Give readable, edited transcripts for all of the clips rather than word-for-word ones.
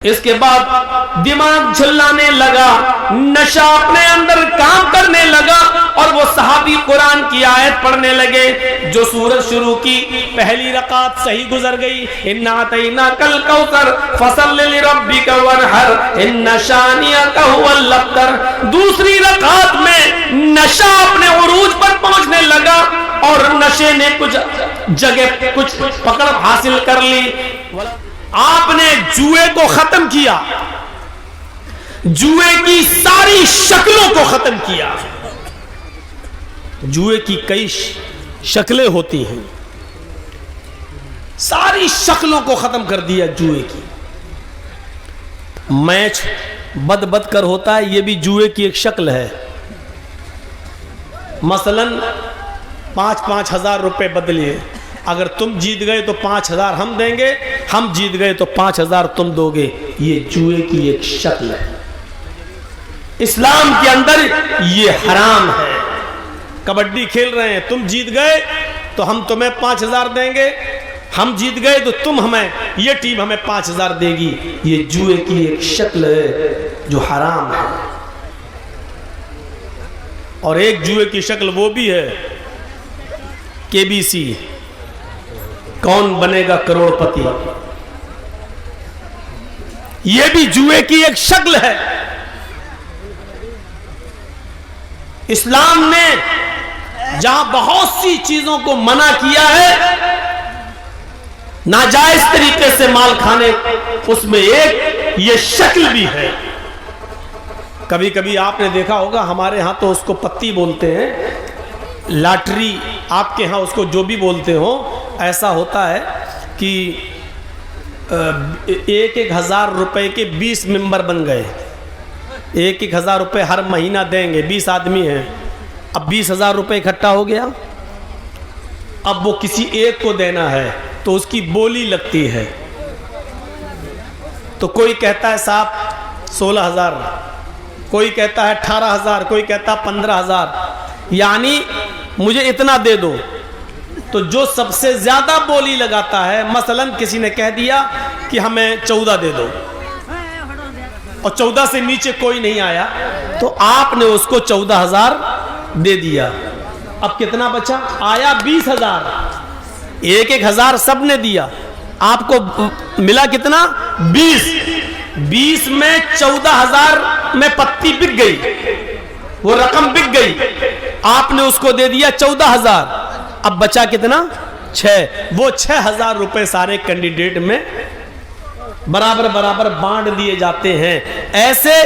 اس کے بعد دماغ جھلانے لگا، نشہ اپنے اندر کام کرنے لگا، اور وہ صحابی قرآن کی آیت پڑھنے لگے۔ جو سورت شروع کی، پہلی رکعت صحیح گزر گئی، اِنَّا أَعْطَيْنَاكَ الْكَوْثَرَ فَصَلِّ لِرَبِّكَ وَانْحَرْ إِنَّ شَانِئَكَ هُوَ الْأَبْتَرُ۔ دوسری رکعت میں نشہ اپنے عروج پر پہنچنے لگا، اور نشے نے کچھ جگہ کچھ پکڑ حاصل کر لی۔ آپ نے جوئے کو ختم کیا، جوئے کی ساری شکلوں کو ختم کیا۔ جوئے کی کئی شکلیں ہوتی ہیں، ساری شکلوں کو ختم کر دیا جوئے کی۔ میچ بد کر ہوتا ہے، یہ بھی جوئے کی ایک شکل ہے۔ مثلا 5-5 ہزار روپے بدلیے، اگر تم جیت گئے تو 5,000 ہم دیں گے، ہم جیت گئے تو 5,000 تم دو گے۔ یہ جوئے کی ایک شکل ہے۔ اسلام کے اندر یہ حرام ہے۔ کبڈی کھیل رہے ہیں، تم جیت گئے تو ہم تمہیں 5,000 دیں گے، ہم جیت گئے تو تم ہمیں، یہ ٹیم ہمیں 5,000 دے گی۔ یہ جوئے کی ایک شکل ہے جو حرام ہے۔ اور ایک جوئے کی شکل وہ بھی ہے، KBC، کون بنے گا کروڑ پتی۔ یہ بھی جوئے کی ایک شکل ہے۔ اسلام نے جہاں بہت سی چیزوں کو منع کیا ہے ناجائز طریقے سے مال کھانے، اس میں ایک یہ شکل بھی ہے۔ کبھی کبھی آپ نے دیکھا ہوگا، ہمارے ہاں تو اس کو پتی بولتے ہیں، لاٹری، آپ کے ہاں اس کو جو بھی بولتے ہو۔ ایسا ہوتا ہے کہ 1,000 روپے کے 20 ممبر بن گئے، 1,000 روپے ہر مہینہ دیں گے، 20 آدمی ہیں، اب 20,000 روپے اکٹھا ہو گیا۔ اب وہ کسی ایک کو دینا ہے تو اس کی بولی لگتی ہے، تو کوئی کہتا ہے صاحب 16,000، کوئی کہتا ہے 18,000، کوئی کہتا ہے 15,000، یعنی مجھے اتنا دے دو۔ تو جو سب سے زیادہ بولی لگاتا ہے، مثلا کسی نے کہہ دیا کہ ہمیں 14 دے دو، اور 14 سے نیچے کوئی نہیں آیا، تو آپ نے اس کو 14,000 دے دیا۔ اب کتنا بچا؟ آیا 20,000، 1,000 سب نے دیا، آپ کو ملا کتنا؟ 20 میں 14,000 میں پتی بک گئی، وہ رقم بک گئی، آپ نے اس کو دے دیا 14,000۔ اب بچا کتنا؟ 6۔ وہ 6,000 روپے سارے کینڈیڈیٹ میں برابر برابر بانٹ دیے جاتے ہیں۔ ایسے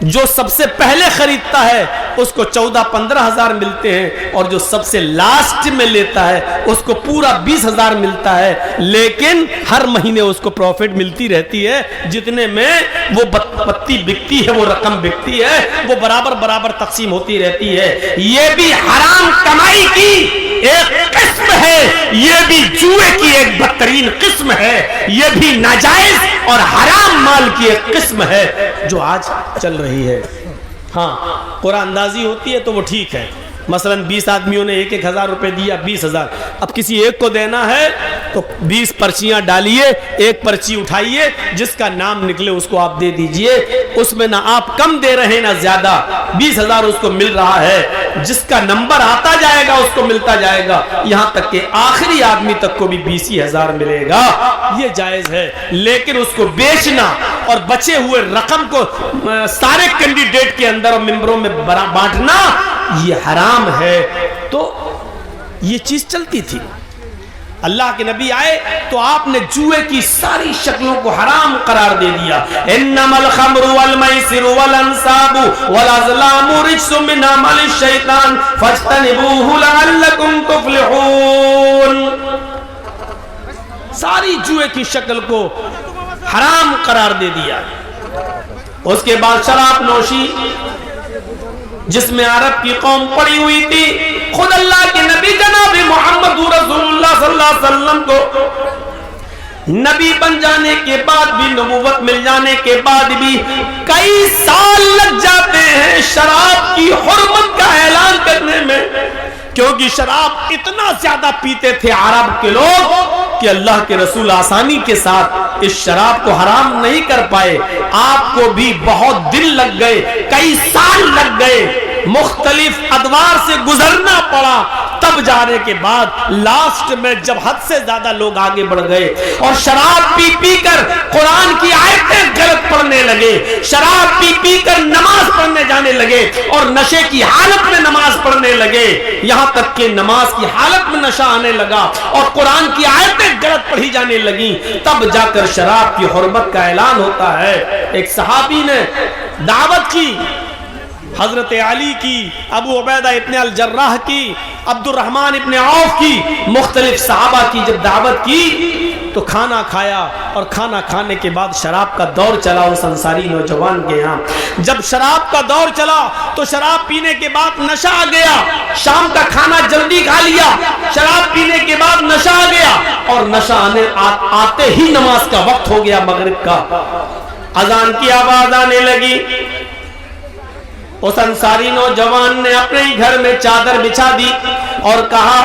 جو سب سے پہلے خریدتا ہے اس کو 14-15,000 ملتے ہیں، اور جو سب سے لاسٹ میں لیتا ہے اس کو پورا 20,000 ملتا ہے، لیکن ہر مہینے اس کو پروفٹ ملتی رہتی ہے۔ جتنے میں وہ پتی بکتی ہے، وہ رقم بکتی ہے، وہ برابر برابر تقسیم ہوتی رہتی ہے۔ یہ بھی حرام کمائی کی ایک قسم ہے، یہ بھی جوئے کی ایک بدترین قسم ہے، یہ بھی ناجائز اور حرام مال کی ایک قسم ہے جو آج چل رہی ہے۔ ہاں، قرآن اندازی ہوتی ہے تو وہ ٹھیک ہے، مثلا 20 آدمیوں نے 1,000 روپے دیا، 20,000۔ اب کسی ایک کو دینا ہے تو 20 پرچیاں ڈالیے، ایک پرچی اٹھائیے، جس کا نام نکلے اس کو آپ دے دیجئے۔ اس میں نہ آپ کم دے رہے نہ زیادہ، 20,000 اس کو مل رہا ہے، جس کا نمبر آتا جائے گا اس کو ملتا جائے گا، یہاں تک کہ آخری آدمی تک کو بھی 20,000 ملے گا۔ یہ جائز ہے، لیکن اس کو بیچنا اور بچے ہوئے رقم کو سارے کینڈیڈیٹ کے اندر اور ممبروں میں بانٹنا، یہ حرام ہے۔ تو یہ چیز چلتی تھی۔ اللہ کے نبی آئے تو آپ نے جوئے کی ساری شکلوں کو حرام قرار دے دیا۔ انما الخمر والمیسر والانصاب والازلام رجس من عمل الشیطان فاجتنبوه لعلکم تفلحون۔ ساری جوئے کی شکل کو حرام قرار دے دیا۔ اس کے بعد شراب نوشی، جس میں عرب کی قوم پڑی ہوئی تھی، خود اللہ کے نبی جناب محمد رسول اللہ صلی اللہ علیہ وسلم کو نبی بن جانے کے بعد بھی، نبوت مل جانے کے بعد بھی کئی سال لگ جاتے ہیں شراب کی حرمت کا اعلان کرنے میں۔ کیونکہ شراب اتنا زیادہ پیتے تھے عرب کے لوگ کہ اللہ کے رسول آسانی کے ساتھ اس شراب کو حرام نہیں کر پائے. آپ کو بھی بہت دن لگ گئے, کئی سال لگ گئے, مختلف ادوار سے گزرنا پڑا, تب جانے کے بعد لاسٹ میں جب حد سے زیادہ لوگ آگے بڑھ گئے اور شراب پی پی کر قرآن کی آیتیں غلط پڑھنے لگے, شراب پی پی کر نماز پڑھنے جانے لگے اور نشے کی حالت میں نماز پڑھنے لگے, یہاں تک کہ نماز کی حالت میں نشہ آنے لگا اور قرآن کی آیتیں غلط پڑھی جانے لگیں, تب جا کر شراب کی حرمت کا اعلان ہوتا ہے. ایک صحابی نے دعوت کی, حضرت علی کی, ابو عبیدہ ابن الجراح کی, عبد الرحمن ابن عوف کی, مختلف صحابہ کی جب دعوت کی تو کھانا کھایا, اور کھانا کھانے کے بعد شراب کا دور چلا اس انصاری نوجوان کے یہاں. جب شراب کا دور چلا تو شراب پینے کے بعد نشہ آ گیا, شام کا کھانا جلدی کھا لیا, شراب پینے کے بعد نشہ آ گیا اور نشہ آتے ہی نماز کا وقت ہو گیا, مغرب کا اذان کی آواز آنے لگی. اس انصاری نوجوان نے اپنے ہی گھر میں چادر بچھا دی اور کہا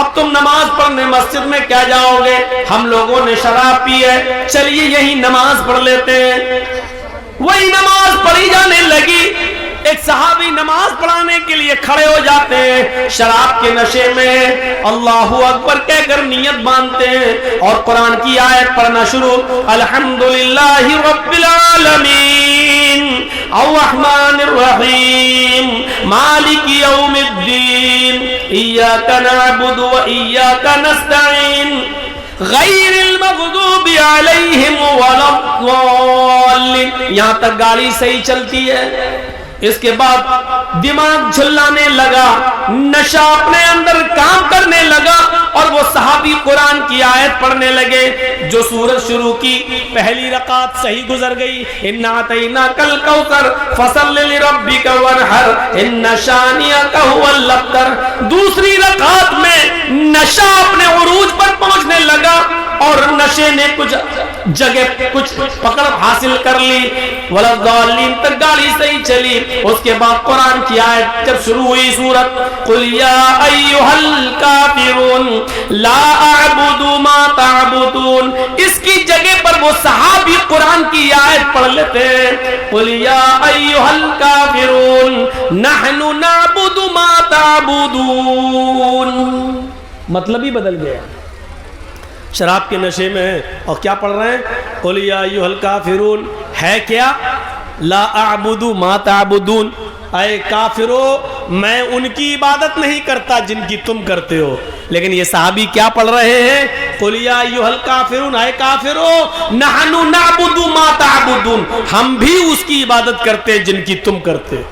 اب تم نماز پڑھنے مسجد میں کیا جاؤ گے, ہم لوگوں نے شراب پی ہے, چلیے یہی نماز پڑھ لیتے ہیں. وہی نماز پڑھی جانے لگی. ایک صحابی نماز پڑھانے کے لیے کھڑے ہو جاتے ہیں, شراب کے نشے میں اللہ اکبر کہہ کر نیت باندھتے ہیں اور قرآن کی آیت پڑھنا شروع, الحمدللہ رب العالمین الرحمن الرحیم مالک یوم الدین ایاک نعبد و ایاک نستعین غیر المغضوب علیہم ولا الضالین. یہاں تک گاڑی صحیح چلتی ہے. اس کے بعد دماغ جھلانے لگا, نشہ اپنے اندر کام کرنے لگا اور وہ صحابی قرآن کی آیت پڑھنے لگے. جو سورت شروع کی پہلی رکعت صحیح گزر گئی, انا اعطیناک الکوثر فصل لربک وانحر ان شانئک هو الابتر. دوسری رکعت میں نشہ اپنے عروج پر پہنچنے لگا اور نشے نے کچھ جگہ کچھ پکڑ حاصل کر لی, ولضالین تک گاڑی صحیح چلی. اس کے بعد قرآن کی آیت جب شروع ہوئی سورت قل یا ایھا الکافرون لا اعبد ما تعبدون, اس کی جگہ پر وہ صحابی قرآن کی آیت پڑھ لیتے ہیں, قل یا ایھا الکافرون نحن نعبد ما تعبدون. مطلب ہی بدل گیا. شراب کے نشے میں اور کیا پڑھ رہے ہیں, قل یا ایھا الکافرون ہے کیا, لا اعبد ما تعبدون, اے کافرو میں ان کی عبادت نہیں کرتا جن کی تم کرتے ہو. لیکن یہ صحابی کیا پڑھ رہے ہیں, قل یا ایھا الکافرون اے کافرو نحن نعبد ما تعبدون, ہم بھی اس کی عبادت کرتے جن کی تم کرتے.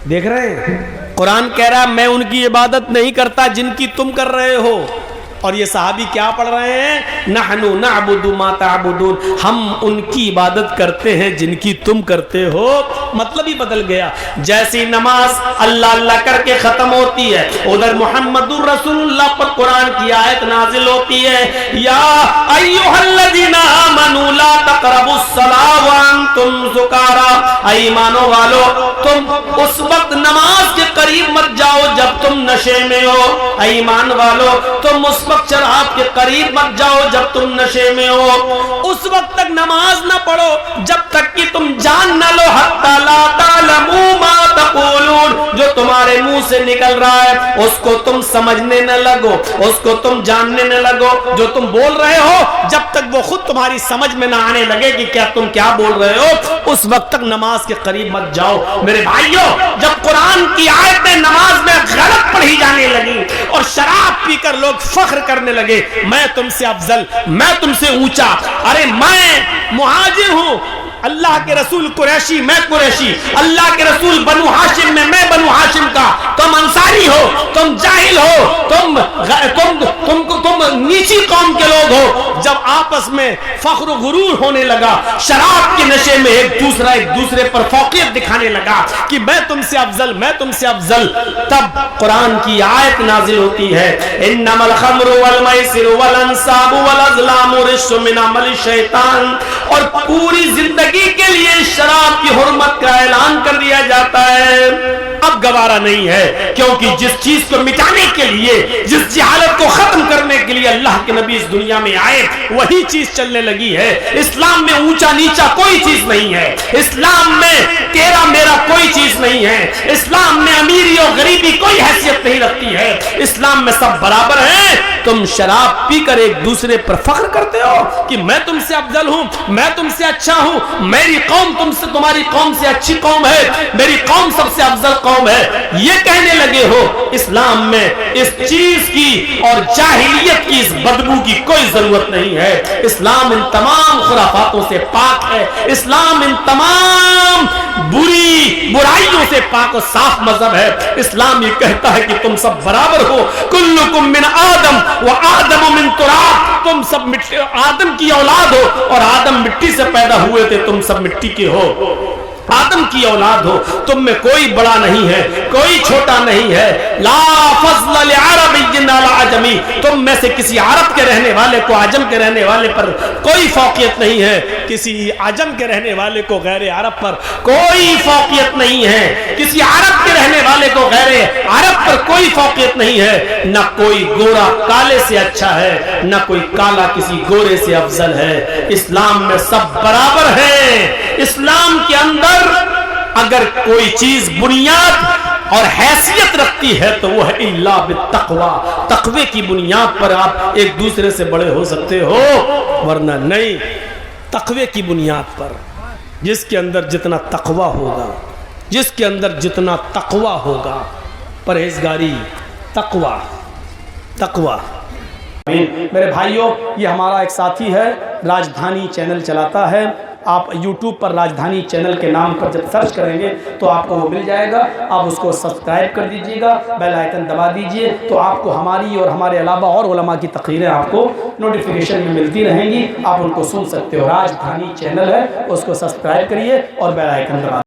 دیکھ رہے ہیں قرآن کہہ رہا میں ان کی عبادت نہیں کرتا جن کی تم کر رہے ہو, اور یہ صحابی کیا پڑھ رہے ہیں, نحن نعبد ما تعبدون, ہم ان کی عبادت کرتے ہیں جن کی تم کرتے ہو. مطلب ہی بدل گیا. جیسی نماز اللہ اللہ کر کے ختم ہوتی ہے, ادھر محمد الرسول اللہ پر قرآن کی آیت نازل ہوتی ہے, یا ایھا الذین آمنوا لا تقربوا الصلاۃ وانتم سکارا, اے ایمانو والو تم اس وقت نماز کے قریب مت جاؤ جب تم نشے میں ہو, اے ایمان والو تم اس وقت شراب کے قریب مت جاؤ جب تم نشے میں ہو, اس وقت تک نماز نہ پڑھو جب تک کہ تم جان نہ لو حتی لا تعلموا ما تقولون, جو تمہارے منہ سے نکل رہا ہے اس کو تم سمجھنے نہ لگو, اس کو تم جاننے نہ لگو. جو تم بول رہے ہو جب تک وہ خود تمہاری سمجھ میں نہ آنے لگے کہ کیا تم کیا بول رہے ہو, اس وقت تک نماز کے قریب مت جاؤ. میرے بھائیوں جب قرآن کی آیتیں نماز میں غلط پڑھی جانے لگی اور شراب پی کر لوگ فخر کرنے لگے, میں تم سے افضل, میں تم سے اونچا, ارے میں مہاجر ہوں, اللہ کے رسول قریشی میں قریشی, اللہ کے رسول بنو ہاشم میں بنو ہاشم کا, تم انصاری ہو, تم جاہل ہو, تم نیچی قوم کے لوگ ہو. جب آپس میں فخر و غرور ہونے لگا, شراب کے نشے میں ایک دوسرے پر فوقیت دکھانے لگا کہ میں تم سے افضل, میں تم سے افضل, تب قرآن کی آیت نازل ہوتی ہے, انما الخمر والمیسر والانصاب والازلام رجس من عمل الشیطان. اور پوری زندگی زندگی کے لیے شراب کی حرمت کا اعلان کر دیا جاتا ہے، اب گوارا نہیں ہے، کیونکہ جس چیز کو مٹانے کے لیے، جس جہالت کو ختم کرنے کے لیے اللہ کے نبی اس دنیا میں آئے، وہی چیز چلنے لگی ہے۔ اسلام میں اونچا نیچا کوئی چیز نہیں ہے، اسلام میں تیرا میرا کوئی چیز نہیں ہے، اسلام میں امیری اور غریبی کوئی حیثیت نہیں رکھتی ہے، اسلام میں سب برابر ہیں۔ تم شراب پی کر ایک دوسرے پر فخر کرتے ہو کہ میں تم سے افضل ہوں، میں تم سے اچھا ہوں، میری قوم تم سے، تمہاری قوم سے اچھی قوم ہے، میری قوم سب سے افضل قوم ہے، یہ کہنے لگے ہو۔ اسلام میں اس چیز کی اور جاہلیت کی اس بدبو کی کوئی ضرورت نہیں ہے۔ اسلام ان تمام خرافاتوں سے پاک ہے، اسلام ان تمام برائیوں سے پاک و صاف مذہب ہے۔ اسلام یہ کہتا ہے کہ تم سب برابر ہو، کلکم من آدم و آدم من تراب، تم سب آدم کی اولاد ہو اور آدم مٹی سے پیدا ہوئے تھے، تم سب مٹی کے ہو، آدم کی اولاد ہو، تم میں کوئی بڑا نہیں ہے، کوئی چھوٹا نہیں ہے۔ لا فضل لعربی علی عجمی، تم میں سے کسی عرب کے رہنے والے کو عجم کے رہنے والے پر کوئی فوقیت نہیں ہے، کسی عجم کے رہنے والے کو غیر عرب پر کوئی فوقیت نہیں ہے، کسی عرب کے رہنے والے کو غیر عرب پر کوئی فوقیت نہیں ہے۔ نہ کوئی گورا کالے سے اچھا ہے، نہ کوئی کالا کسی گورے سے افضل ہے۔ اسلام میں سب برابر ہیں۔ اسلام کے اندر اگر کوئی چیز بنیاد اور حیثیت رکھتی ہے تو وہ ہے الا بالتقوی، تقوی کی بنیاد پر آپ ایک دوسرے سے بڑے ہو سکتے ہو، ورنہ نہیں۔ تقوی کی بنیاد پر، جس کے اندر جتنا تقوی ہوگا، جس کے اندر جتنا تقوی ہوگا، پرہیزگاری، تقوی۔ میرے بھائیوں، یہ ہمارا ایک ساتھی ہے، راجدھانی چینل چلاتا ہے، آپ یوٹیوب پر راجدھانی چینل کے نام پر جب سرچ کریں گے تو آپ کو وہ مل جائے گا، آپ اس کو سبسکرائب کر دیجئے گا، بیل آئیکن دبا دیجئے، تو آپ کو ہماری اور ہمارے علاوہ اور علماء کی تقریریں آپ کو نوٹیفیکیشن میں ملتی رہیں گی، آپ ان کو سن سکتے ہو۔ راجدھانی چینل ہے، اس کو سبسکرائب کریے اور بیل آئیکن دبا دیجئے۔